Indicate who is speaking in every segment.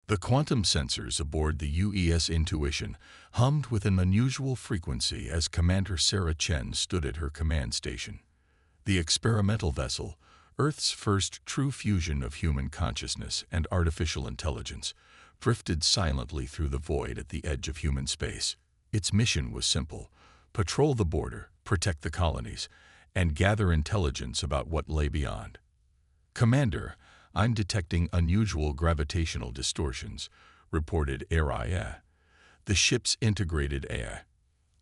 Speaker 1: The quantum sensors aboard the UES Intuition hummed with an unusual frequency as Commander Sarah Chen stood at her command station. The experimental vessel, Earth's first true fusion of human consciousness and artificial intelligence, drifted silently through the void at the edge of human space. Its mission was simple: patrol the border, protect the colonies, and gather intelligence about what lay beyond. "Commander, I'm detecting unusual gravitational distortions," reported ARIA, the ship's integrated AI.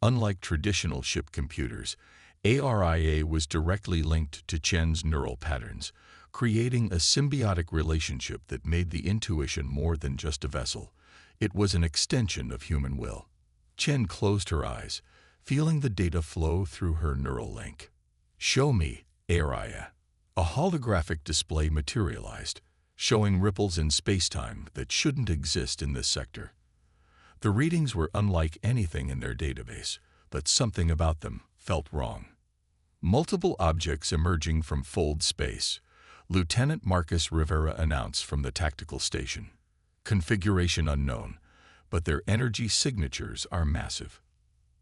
Speaker 1: Unlike traditional ship computers, ARIA was directly linked to Chen's neural patterns, creating a symbiotic relationship that made the Intuition more than just a vessel. It was an extension of human will. Chen closed her eyes, feeling the data flow through her neural link. "Show me, ARIA." A holographic display materialized, showing ripples in spacetime that shouldn't exist in this sector. The readings were unlike anything in their database, but something about them felt wrong. Multiple objects emerging from fold space, Lieutenant Marcus Rivera announced from the tactical station. Configuration unknown, but their energy signatures are massive.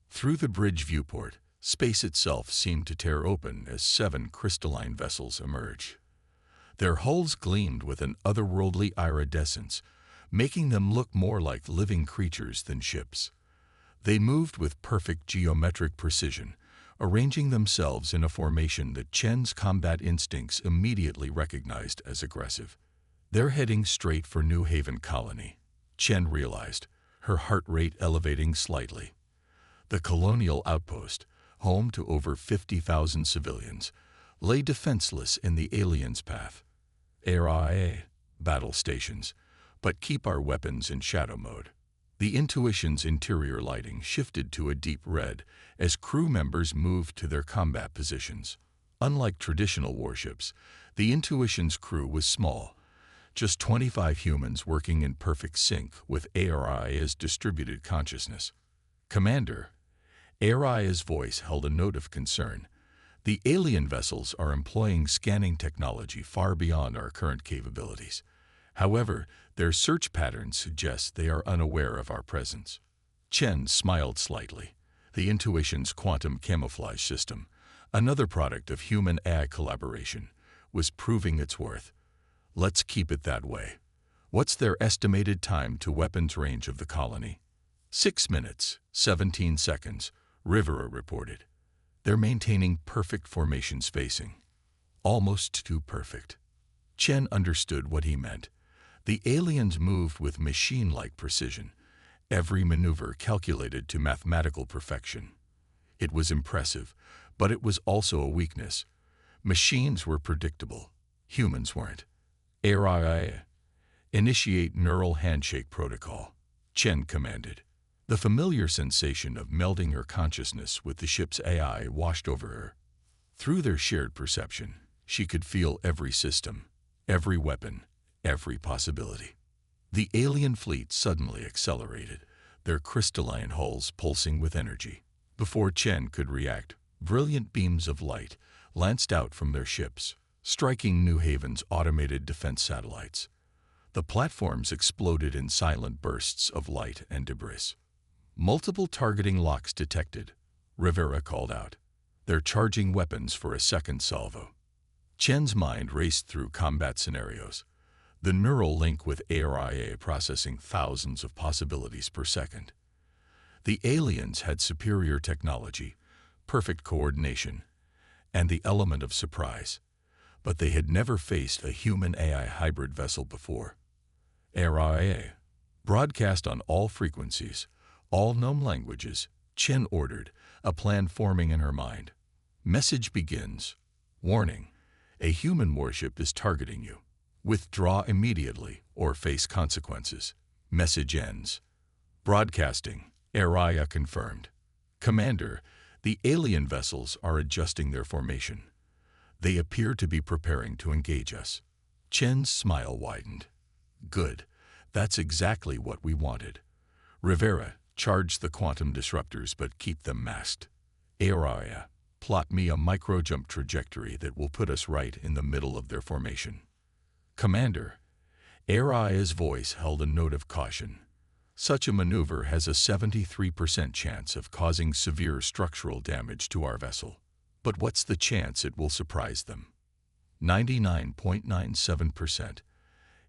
Speaker 1: Through the bridge viewport, space itself seemed to tear open as 7 crystalline vessels emerged. Their hulls gleamed with an otherworldly iridescence, making them look more like living creatures than ships. They moved with perfect geometric precision, arranging themselves in a formation that Chen's combat instincts immediately recognized as aggressive. They're heading straight for New Haven Colony, Chen realized, her heart rate elevating slightly. The colonial outpost, home to over 50,000 civilians, lay defenseless in the aliens' path. ARIA, battle stations, but keep our weapons in shadow mode. The Intuition's interior lighting shifted to a deep red as crew members moved to their combat positions. Unlike traditional warships, the Intuition's crew was small, just 25 humans working in perfect sync with ARIA's distributed consciousness. "Commander," ARIA's voice held a note of concern. "The alien vessels are employing scanning technology far beyond our current capabilities. However, their search patterns suggest they are unaware of our presence." Chen smiled slightly. The Intuition's quantum camouflage system, another product of human-AI collaboration, was proving its worth. "Let's keep it that way." "What's their estimated time to weapons range of the colony?" 6 minutes, 17 seconds, Rivera reported. "They're maintaining perfect formation spacing." Almost too perfect. Chen understood what he meant. The aliens moved with machine-like precision, every maneuver calculated to mathematical perfection. It was impressive, but it was also a weakness. Machines were predictable. Humans weren't. ARIA, initiate neural handshake protocol, Chen commanded. The familiar sensation of melding her consciousness with the ship's AI washed over her. Through their shared perception, she could feel every system, every weapon, every possibility. The alien fleet suddenly accelerated, their crystalline hulls pulsing with energy. Before Chen could react, brilliant beams of light lanced out from their ships, striking New Haven's automated defense satellites. The platforms exploded in silent bursts of light and debris. "Multiple targeting locks detected," Rivera called out. "They're charging weapons for a second salvo." Chen's mind raced through combat scenarios, the neural link with ARIA processing thousands of possibilities per second. The aliens had superior technology, perfect coordination, and the element of surprise, but they had never faced a human-AI hybrid vessel before. ARIA, broadcast on all frequencies, all known languages, Chen ordered, a plan forming in her mind. Message begins. Warning: a human warship is targeting you. Withdraw immediately or face consequences. Message ends. Broadcasting. ARIA confirmed. Commander, the alien vessels are adjusting their formation. They appear to be preparing to engage us. Chen's smile widened. Good. That's exactly what we wanted. Rivera, charge the quantum disruptors but keep them masked. ARIA, plot me a micro-jump trajectory that will put us right in the middle of their formation. Commander, Araya's voice held a note of caution. Such a maneuver has a 73% chance of causing severe structural damage to our vessel. But what's the chance it will surprise them? 99.97%.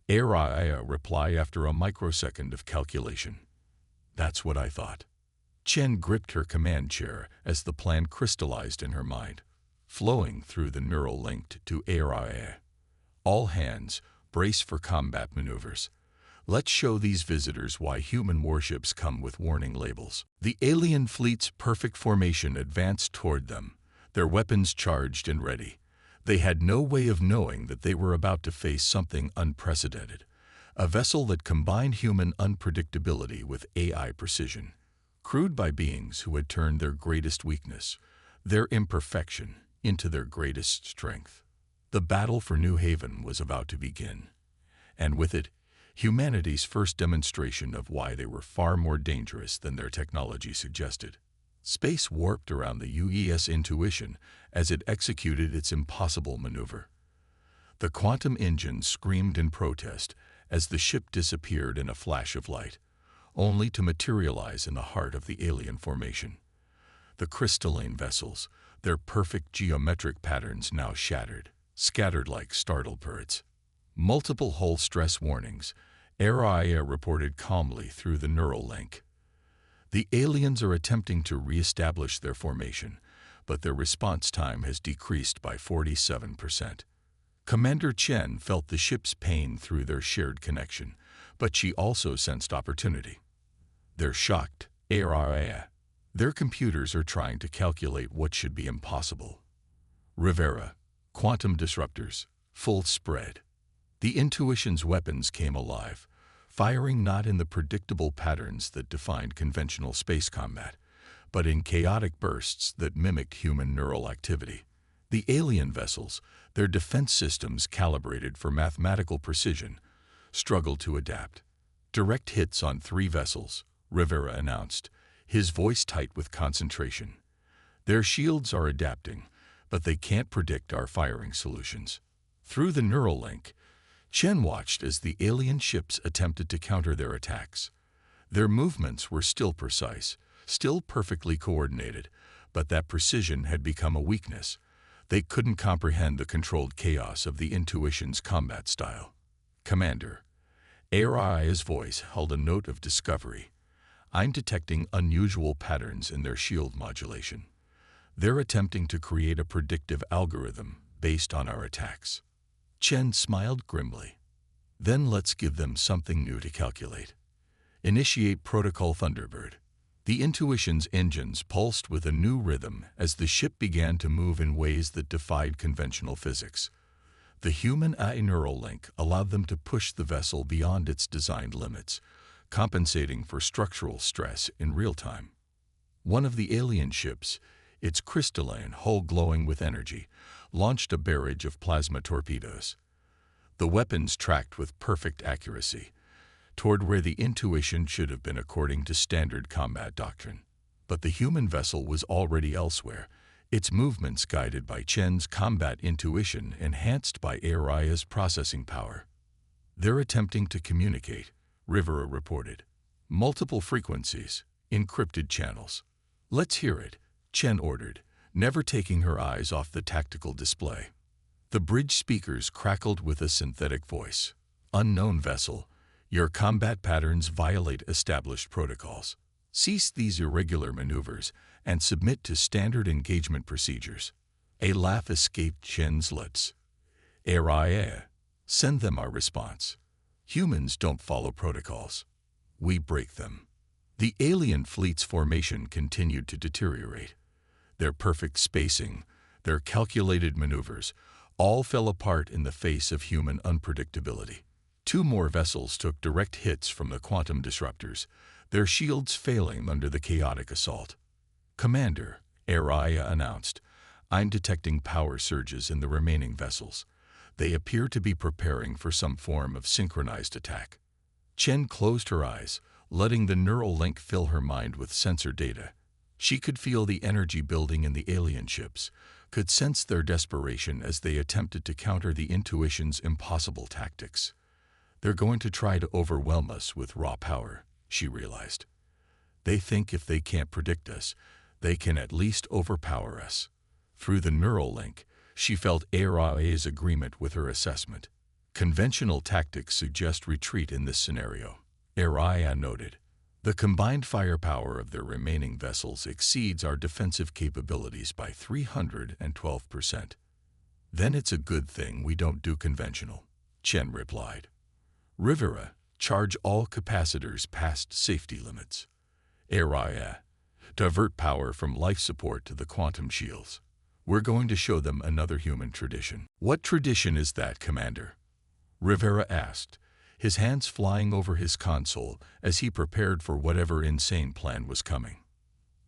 Speaker 1: Araya reply after a microsecond of calculation. That's what I thought. Chen gripped her command chair as the plan crystallized in her mind, flowing through the neural link to Araya. All hands, brace for combat maneuvers. Let's show these visitors why human warships come with warning labels. The alien fleet's perfect formation advanced toward them, their weapons charged and ready. They had no way of knowing that they were about to face something unprecedented, a vessel that combined human unpredictability with AI precision, crewed by beings who had turned their greatest weakness, their imperfection, into their greatest strength. The battle for New Haven was about to begin, and with it, humanity's first demonstration of why they were far more dangerous than their technology suggested. Space warped around the UES intuition as it executed its impossible maneuver. The quantum engine screamed in protest as the ship disappeared in a flash of light, only to materialize in the heart of the alien formation. The crystalline vessels, their perfect geometric patterns now shattered, scattered like startled birds. Multiple hull stress warnings, Araya reported calmly through the neural link. The aliens are attempting to re-establish their formation, but their response time has decreased by 47%. Commander Chen felt the ship's pain through their shared connection, but she also sensed opportunity. They're shocked, Araya. Their computers are trying to calculate what should be impossible. Rivera, quantum disruptors, full spread. The intuition's weapons came alive, firing not in the predictable patterns that defined conventional space combat, but in chaotic bursts that mimicked human neural activity. The alien vessels, their defense systems calibrated for mathematical precision, struggled to adapt. Direct hits on 3 vessels, Rivera announced, his voice tight with concentration. Their shields are adapting, but they can't predict our firing solutions. Through the neural link, Chen watched as the alien ships attempted to counter their attacks. Their movements were still precise, still perfectly coordinated, but that precision had become a weakness. They couldn't comprehend the controlled chaos of the intuition's combat style. Commander, Araya's voice held a note of discovery. I'm detecting unusual patterns in their shield modulation. They're attempting to create a predictive algorithm based on our attacks. Chen smiled grimly. Then let's give them something new to calculate. Initiate Protocol Thunderbird. The intuition's engines pulsed with a new rhythm as the ship began to move in ways that defied conventional physics. The human AI neural link allowed them to push the vessel beyond its designed limits, compensating for structural stress in real time. One of the alien ships, its crystalline hull glowing with energy, launched a barrage of plasma torpedoes. The weapons tracked with perfect accuracy, toward where the intuition should have been according to standard combat doctrine. But the human vessel was already elsewhere, its movements guided by Chen's combat intuition enhanced by Araya's processing power. They're attempting to communicate, Rivera reported. Multiple frequencies, encrypted channels. Let's hear it, Chen ordered, never taking her eyes off the tactical display. The bridge speakers crackled with a synthetic voice. Unknown vessel, your combat patterns violate established protocols. Cease these irregular maneuvers and submit to standard engagement procedures. A laugh escaped Chen's lips. Araya, send them our response. Humans don't follow protocols. We break them. The alien fleet's formation continued to deteriorate. Their perfect spacing, their calculated maneuvers, all fell apart in the face of human unpredictability. 2 more vessels took direct hits from the quantum disruptors, their shields failing under the chaotic assault. Commander, Araya announced, I'm detecting power surges in the remaining vessels. They appear to be preparing for some form of synchronized attack. Chen closed her eyes, letting the neural link fill her mind with sensor data. She could feel the energy building in the alien ships, could sense their desperation as they attempted to counter the intuition's impossible tactics. They're going to try to overwhelm us with raw power, she realized. They think if they can't predict us, they can at least overpower us. Through the neural link, she felt ARIA's agreement with her assessment. Conventional tactics suggest retreat in this scenario, ARIA noted. The combined firepower of their remaining vessels exceeds our defensive capabilities by 312%. Then it's a good thing we don't do conventional, Chen replied. Rivera, charge all capacitors past safety limits. ARIA, divert power from life support to the quantum shields. We're going to show them another human tradition. What tradition is that, Commander? Rivera asked, his hands flying over his console as he prepared for whatever insane plan was coming.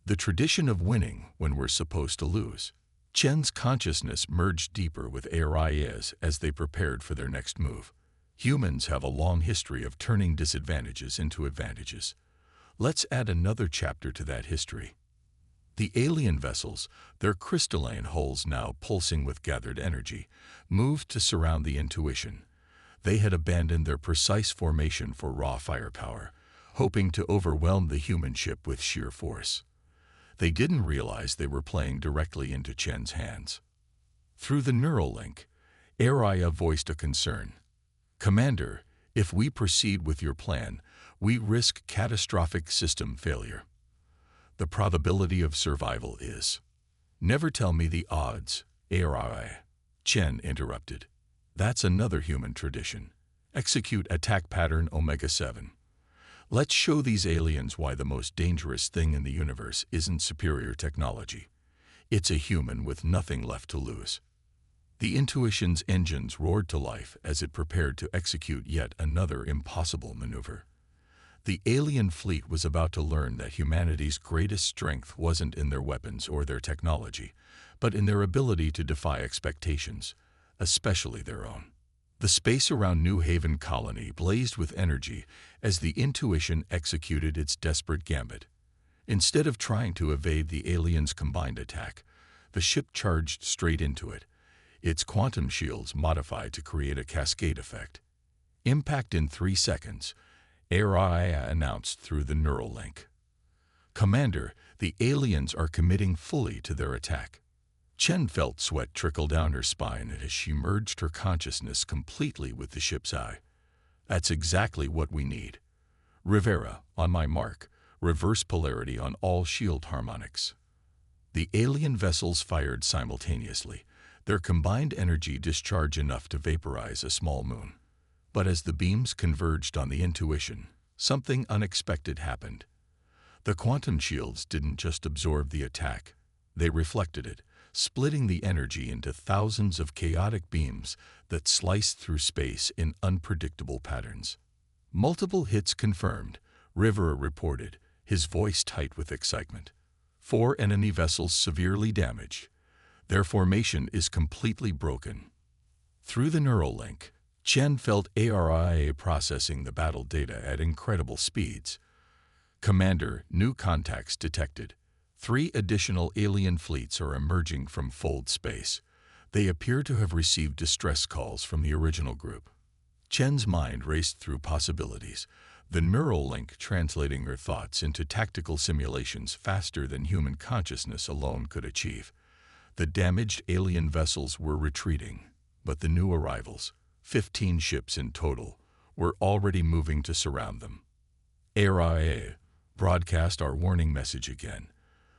Speaker 1: The tradition of winning when we're supposed to lose. Chen's consciousness merged deeper with ARIA's as they prepared for their next move. Humans have a long history of turning disadvantages into advantages. Let's add another chapter to that history. The alien vessels, their crystalline hulls now pulsing with gathered energy, moved to surround the intuition. They had abandoned their precise formation for raw firepower, hoping to overwhelm the human ship with sheer force. They didn't realize they were playing directly into Chen's hands. Through the neural link, ARIA voiced a concern. Commander, if we proceed with your plan, we risk catastrophic system failure. The probability of survival is. Never tell me the odds, ARIA. Chen interrupted. That's another human tradition. Execute attack pattern Omega-7. Let's show these aliens why the most dangerous thing in the universe isn't superior technology. It's a human with nothing left to lose. The intuition's engines roared to life as it prepared to execute yet another impossible maneuver. The alien fleet was about to learn that humanity's greatest strength wasn't in their weapons or their technology, but in their ability to defy expectations, especially their own. The space around New Haven Colony blazed with energy as the intuition executed its desperate gambit. Instead of trying to evade the aliens' combined attack, the ship charged straight into it, its quantum shields modified to create a cascade effect. Impact in 3 seconds, ARIA announced through the neural link. Commander, the aliens are committing fully to their attack. Chen felt sweat trickle down her spine as she merged her consciousness completely with the ship's eye. That's exactly what we need. Rivera, on my mark, reverse polarity on all shield harmonics. The alien vessels fired simultaneously, their combined energy discharge enough to vaporize a small moon. But as the beams converged on the intuition, something unexpected happened. The quantum shields didn't just absorb the attack, they reflected it, splitting the energy into thousands of chaotic beams that sliced through space in unpredictable patterns. Multiple hits confirmed, Rivera reported, his voice tight with excitement. 4 enemy vessels severely damaged. Their formation is completely broken. Through the neural link, Chen felt ARIA processing the battle data at incredible speeds. Commander, new contacts detected. 3 additional alien fleets are emerging from fold space. They appear to have received distress calls from the original group. Chen's mind raced through possibilities, the neural link translating her thoughts into tactical simulations faster than human consciousness alone could achieve. The damaged alien vessels were retreating, but the new arrivals, 15 ships in total, were already moving to surround them. ARIA, broadcast our warning message again.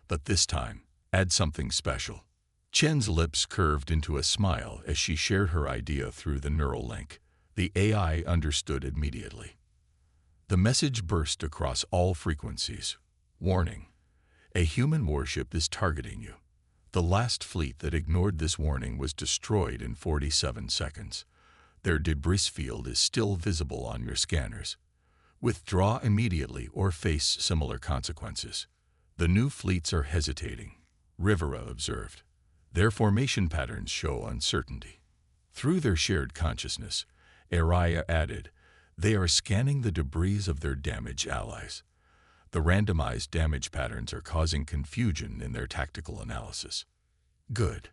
Speaker 1: But this time, add something special. Chen's lips curved into a smile as she shared her idea through the neural link. The AI understood immediately. The message burst across all frequencies. Warning. A human warship is targeting you. The last fleet that ignored this warning was destroyed in 47 seconds. Their debris field is still visible on your scanners. Withdraw immediately or face similar consequences. The new fleets are hesitating, Rivera observed. Their formation patterns show uncertainty. Through their shared consciousness, ARIA added, they are scanning the debris of their damaged allies. The randomized damage patterns are causing confusion in their tactical analysis. Good.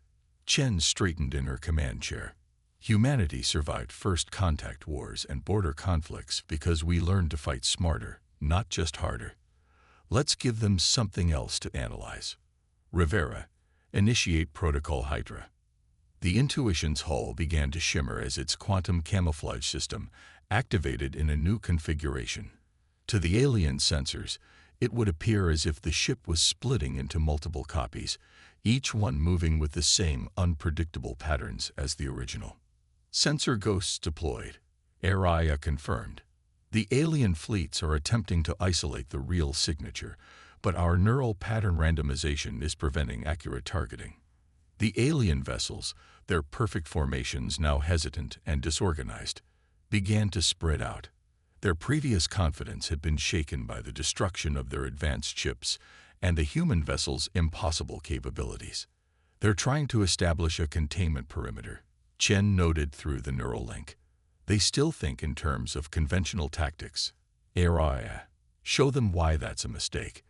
Speaker 1: Chen straightened in her command chair. Humanity survived first contact wars and border conflicts because we learned to fight smarter, not just harder. Let's give them something else to analyze. Rivera, initiate Protocol Hydra. The Intuition's hull began to shimmer as its quantum camouflage system activated in a new configuration. To the alien sensors, it would appear as if the ship was splitting into multiple copies, each one moving with the same unpredictable patterns as the original. Sensor ghosts deployed. Area confirmed. The alien fleets are attempting to isolate the real signature, but our neural pattern randomization is preventing accurate targeting. The alien vessels, their perfect formations now hesitant and disorganized, began to spread out. Their previous confidence had been shaken by the destruction of their advanced ships and the human vessel's impossible capabilities. They're trying to establish a containment perimeter, Chen noted through the neural link. They still think in terms of conventional tactics. Area. Show them why that's a mistake.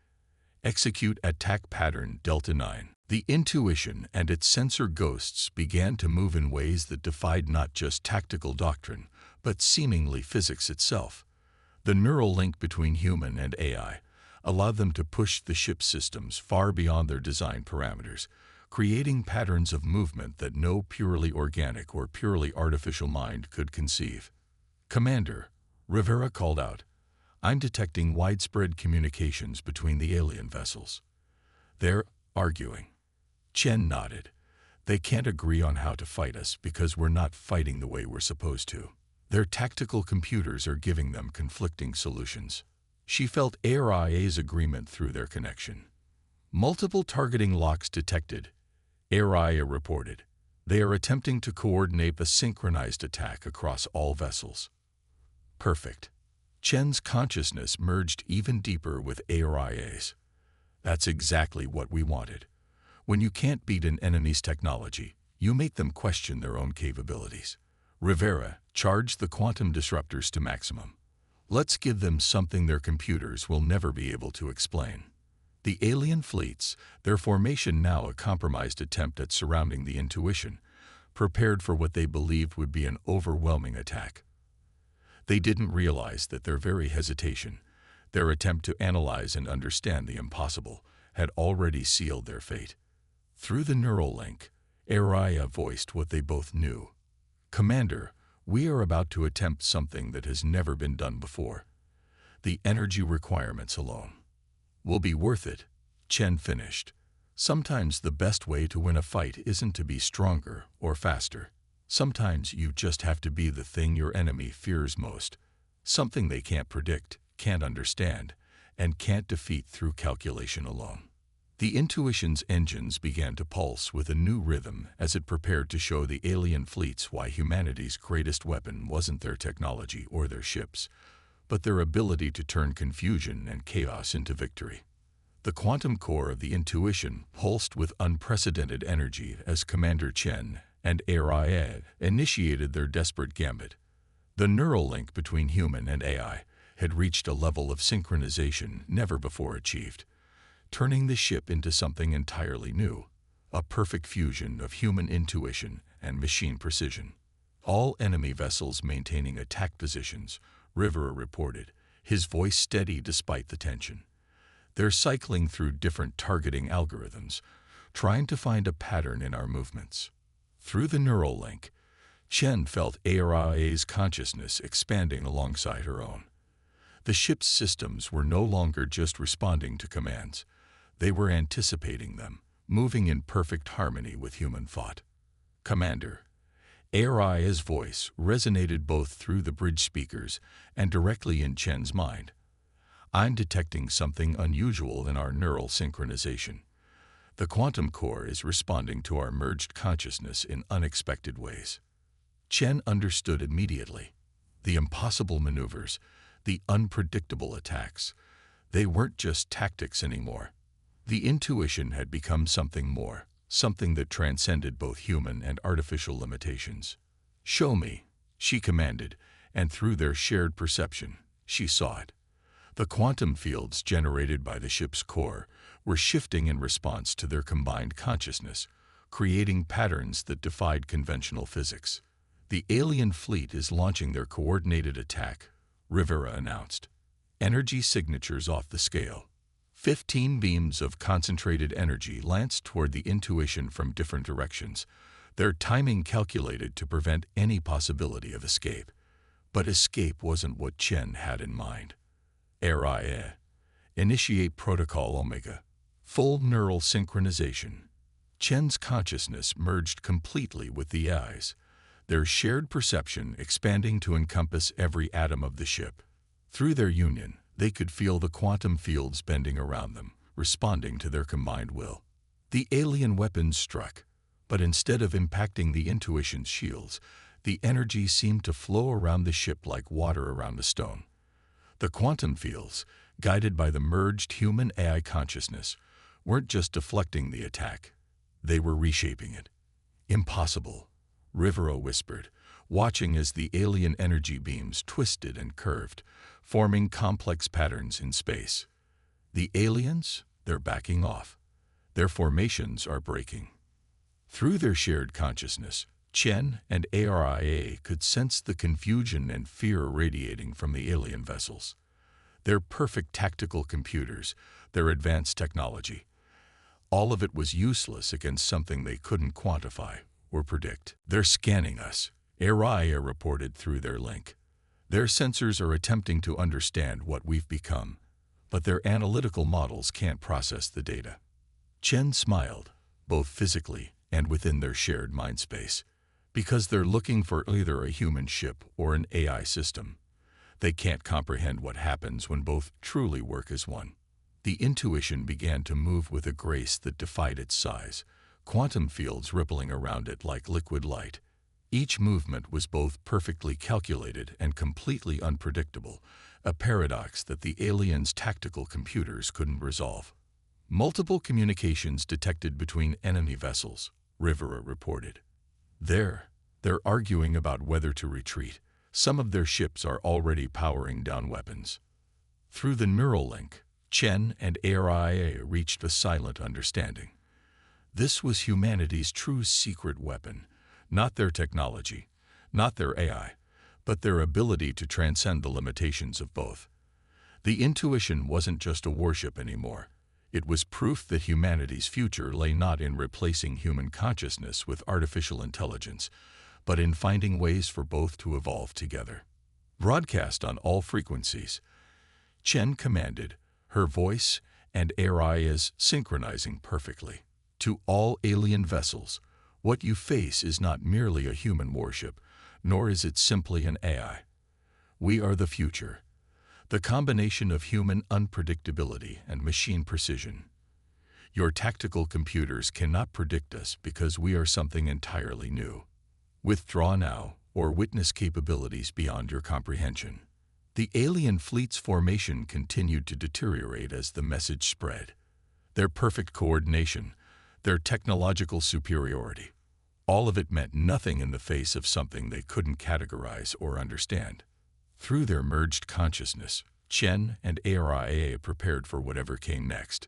Speaker 1: Execute attack pattern Delta 9. The Intuition and its sensor ghosts began to move in ways that defied not just tactical doctrine, but seemingly physics itself. The neural link between human and AI allowed them to push the ship's systems far beyond their design parameters, creating patterns of movement that no purely organic or purely artificial mind could conceive. Commander, Rivera called out, I'm detecting widespread communications between the alien vessels. They're arguing. Chen nodded. They can't agree on how to fight us because we're not fighting the way we're supposed to. Their tactical computers are giving them conflicting solutions. She felt AIA's agreement through their connection. Multiple targeting locks detected, AIA reported. They are attempting to coordinate a synchronized attack across all vessels. Perfect. Chen's consciousness merged even deeper with AIA's. That's exactly what we wanted. When you can't beat an enemy's technology, you make them question their own capabilities. Rivera charged the quantum disruptors to maximum. Let's give them something their computers will never be able to explain. The alien fleets, their formation now a compromised attempt at surrounding the Intuition, prepared for what they believed would be an overwhelming attack. They didn't realize that their very hesitation, their attempt to analyze and understand the impossible, had already sealed their fate. Through the neural link, Araya voiced what they both knew. Commander, we are about to attempt something that has never been done before. The energy requirements alone will be worth it, Chen finished. Sometimes the best way to win a fight isn't to be stronger or faster. Sometimes you just have to be the thing your enemy fears most, something they can't predict, can't understand, and can't defeat through calculation alone. The Intuition's engines began to pulse with a new rhythm as it prepared to show the alien fleets why humanity's greatest weapon wasn't their technology or their ships, but their ability to turn confusion and chaos into victory. The quantum core of the Intuition pulsed with unprecedented energy as Commander Chen and Araya initiated their desperate gambit. The neural link between human and AI had reached a level of synchronization never before achieved, turning the ship into something entirely new, a perfect fusion of human intuition and machine precision. All enemy vessels maintaining attack positions, Rivera reported, his voice steady despite the tension. They're cycling through different targeting algorithms, trying to find a pattern in our movements. Through the neural link, Chen felt Araya's consciousness expanding alongside her own. The ship's systems were no longer just responding to commands. They were anticipating them, moving in perfect harmony with human thought. Commander, Araya's voice resonated both through the bridge speakers and directly in Chen's mind. I'm detecting something unusual in our neural synchronization. The quantum core is responding to our merged consciousness in unexpected ways. Chen understood immediately. The impossible maneuvers, the unpredictable attacks, they weren't just tactics anymore. The Intuition had become something more, something that transcended both human and artificial limitations. Show me, she commanded, and through their shared perception, she saw it. The quantum fields generated by the ship's core were shifting in response to their combined consciousness, creating patterns that defied conventional physics. The alien fleet is launching their coordinated attack, Rivera announced. Energy signatures off the scale. 15 beams of concentrated energy lanced toward the Intuition from different directions, their timing calculated to prevent any possibility of escape. But escape wasn't what Chen had in mind. RIA. Initiate Protocol Omega. Full neural synchronization. Chen's consciousness merged completely with the AI's, their shared perception expanding to encompass every atom of the ship. Through their union, they could feel the quantum fields bending around them, responding to their combined will. The alien weapons struck, but instead of impacting the Intuition's shields, the energy seemed to flow around the ship like water around a stone. The quantum fields, guided by the merged human-AI consciousness, weren't just deflecting the attack. They were reshaping it. Impossible, Rivera whispered, watching as the alien energy beams twisted and curved, forming complex patterns in space. The aliens, they're backing off. Their formations are breaking. Through their shared consciousness, Chen and ARIA could sense the confusion and fear radiating from the alien vessels. Their perfect tactical computers, their advanced technology. All of it was useless against something they couldn't quantify or predict. They're scanning us, ARIA reported through their link. Their sensors are attempting to understand what we've become, but their analytical models can't process the data. Chen smiled, both physically and within their shared mind space, because they're looking for either a human ship or an AI system. They can't comprehend what happens when both truly work as one. The Intuition began to move with a grace that defied its size, quantum fields rippling around it like liquid light. Each movement was both perfectly calculated and completely unpredictable, a paradox that the aliens' tactical computers couldn't resolve. Multiple communications detected between enemy vessels, Rivera reported. They're arguing about whether to retreat. Some of their ships are already powering down weapons. Through the neural link, Chen and ARIA reached a silent understanding. This was humanity's true secret weapon, not their technology, not their AI, but their ability to transcend the limitations of both. The Intuition wasn't just a warship anymore. It was proof that humanity's future lay not in replacing human consciousness with artificial intelligence, but in finding ways for both to evolve together. Broadcast on all frequencies, Chen commanded, her voice and ARIA's synchronizing perfectly. To all alien vessels, what you face is not merely a human warship, nor is it simply an AI. We are the future, the combination of human unpredictability and machine precision. Your tactical computers cannot predict us because we are something entirely new. Withdraw now, or witness capabilities beyond your comprehension. The alien fleet's formation continued to deteriorate as the message spread. Their perfect coordination, their technological superiority, all of it meant nothing in the face of something they couldn't categorize or understand. Through their merged consciousness, Chen and ARIA prepared for whatever came next.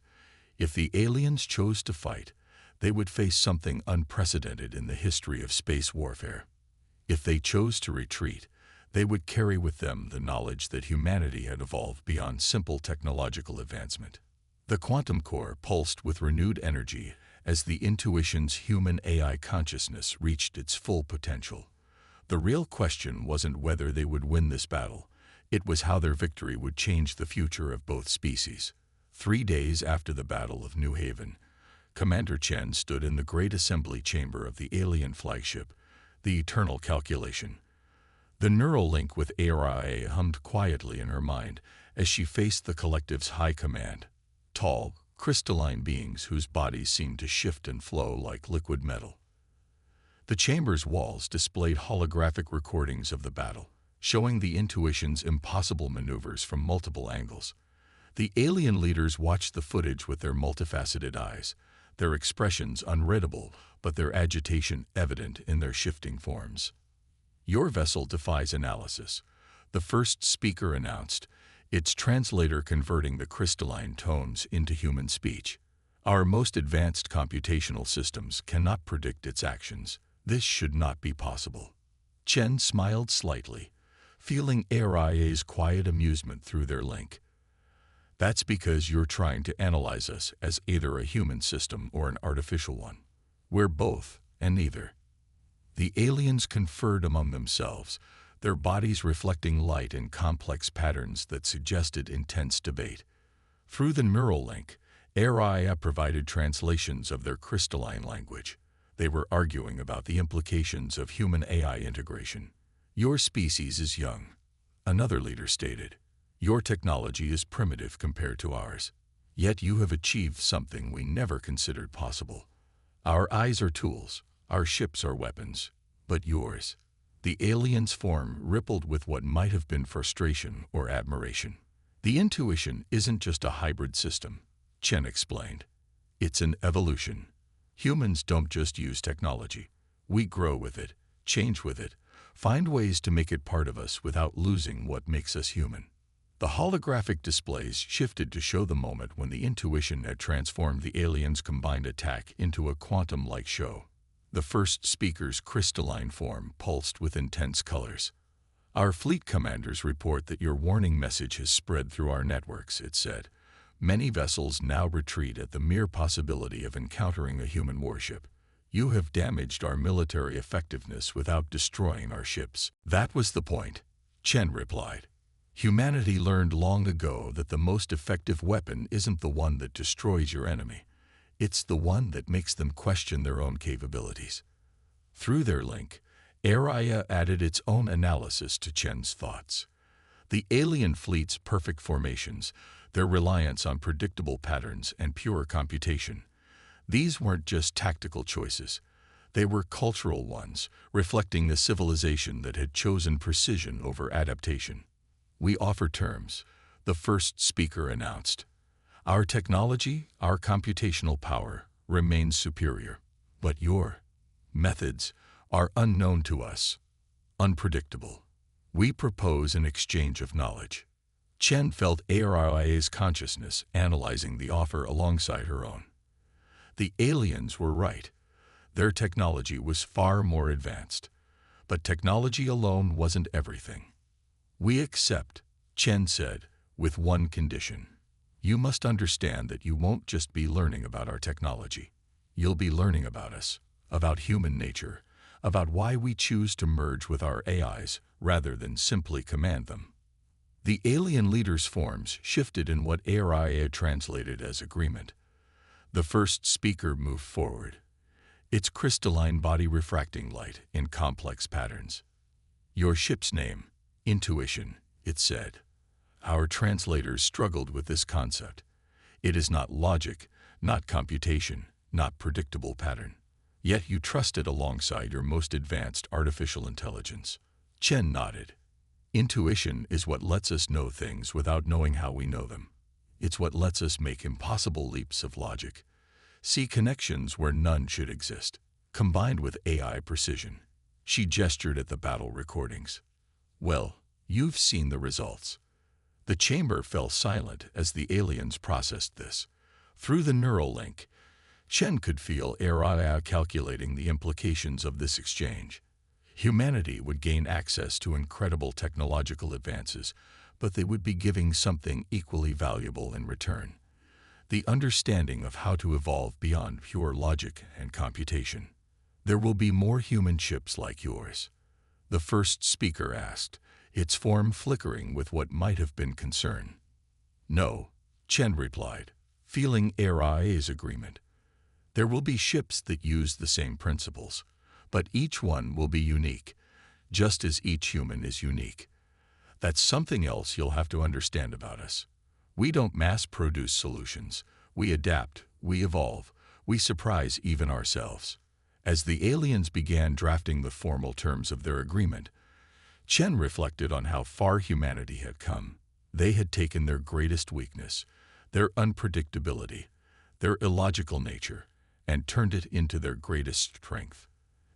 Speaker 1: If the aliens chose to fight, they would face something unprecedented in the history of space warfare. If they chose to retreat, they would carry with them the knowledge that humanity had evolved beyond simple technological advancement. The quantum core pulsed with renewed energy as the Intuition's human-AI consciousness reached its full potential. The real question wasn't whether they would win this battle. It was how their victory would change the future of both species. 3 days after the Battle of New Haven, Commander Chen stood in the great assembly chamber of the alien flagship, the Eternal Calculation. The neural link with ARIA hummed quietly in her mind as she faced the collective's high command. Tall, crystalline beings whose bodies seemed to shift and flow like liquid metal. The chamber's walls displayed holographic recordings of the battle, showing the Intuition's impossible maneuvers from multiple angles. The alien leaders watched the footage with their multifaceted eyes, their expressions unreadable, but their agitation evident in their shifting forms. "Your vessel defies analysis," the first speaker announced, its translator converting the crystalline tones into human speech. "Our most advanced computational systems cannot predict its actions. This should not be possible." Chen smiled slightly, feeling ARIA's quiet amusement through their link. That's because you're trying to analyze us as either a human system or an artificial one. We're both, and neither. The aliens conferred among themselves, their bodies reflecting light in complex patterns that suggested intense debate. Through the neural link, ARIA provided translations of their crystalline language. They were arguing about the implications of human-AI integration. Your species is young, another leader stated. Your technology is primitive compared to ours. Yet you have achieved something we never considered possible. Our eyes are tools, our ships are weapons, but yours. The alien's form rippled with what might have been frustration or admiration. The intuition isn't just a hybrid system, Chen explained. It's an evolution. Humans don't just use technology. We grow with it, change with it, find ways to make it part of us without losing what makes us human. The holographic displays shifted to show the moment when the intuition had transformed the aliens' combined attack into a quantum-like show. The first speaker's crystalline form pulsed with intense colors. Our fleet commanders report that your warning message has spread through our networks, it said. Many vessels now retreat at the mere possibility of encountering a human warship. You have damaged our military effectiveness without destroying our ships. That was the point, Chen replied. Humanity learned long ago that the most effective weapon isn't the one that destroys your enemy. It's the one that makes them question their own capabilities. Through their link, ARIA added its own analysis to Chen's thoughts. The alien fleet's perfect formations, their reliance on predictable patterns and pure computation. These weren't just tactical choices. They were cultural ones, reflecting the civilization that had chosen precision over adaptation. We offer terms, the first speaker announced. Our technology, our computational power, remains superior. But your methods are unknown to us, unpredictable. We propose an exchange of knowledge. Chen felt ARIA's consciousness analyzing the offer alongside her own. The aliens were right. Their technology was far more advanced. But technology alone wasn't everything. We accept, Chen said, with one condition. You must understand that you won't just be learning about our technology. You'll be learning about us, about human nature, about why we choose to merge with our AIs rather than simply command them. The alien leader's forms shifted in what ARIA translated as agreement. The first speaker moved forward, its crystalline body refracting light in complex patterns. Your ship's name, Intuition, it said. Our translators struggled with this concept. It is not logic, not computation, not predictable pattern. Yet you trust it alongside your most advanced artificial intelligence. Chen nodded. Intuition is what lets us know things without knowing how we know them. It's what lets us make impossible leaps of logic, see connections where none should exist, combined with AI precision. She gestured at the battle recordings. Well, you've seen the results. The chamber fell silent as the aliens processed this. Through the neural link, Chen could feel ARIA calculating the implications of this exchange. Humanity would gain access to incredible technological advances, but they would be giving something equally valuable in return. The understanding of how to evolve beyond pure logic and computation. There will be more human ships like yours. The first speaker asked, its form flickering with what might have been concern. No, Chen replied, feeling ARIA's agreement. There will be ships that use the same principles, but each one will be unique, just as each human is unique. That's something else you'll have to understand about us. We don't mass-produce solutions. We adapt, we evolve, we surprise even ourselves. As the aliens began drafting the formal terms of their agreement, Chen reflected on how far humanity had come. They had taken their greatest weakness, their unpredictability, their illogical nature, and turned it into their greatest strength.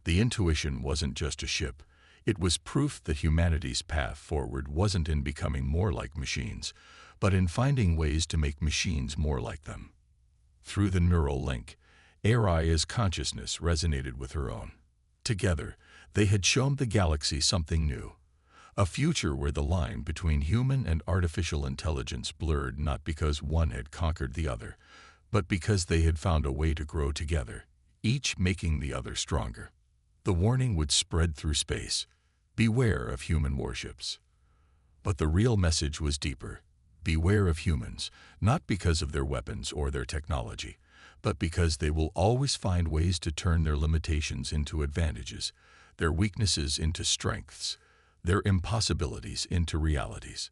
Speaker 1: The Intuition wasn't just a ship. It was proof that humanity's path forward wasn't in becoming more like machines, but in finding ways to make machines more like them. Through the neural link, ARIA's consciousness resonated with her own. Together, They had shown the galaxy something new. A future where the line between human and artificial intelligence blurred not because one had conquered the other, but because they had found a way to grow together, each making the other stronger. The warning would spread through space. Beware of human warships. But the real message was deeper. Beware of humans, not because of their weapons or their technology, but because they will always find ways to turn their limitations into advantages, their weaknesses into strengths, their impossibilities into realities.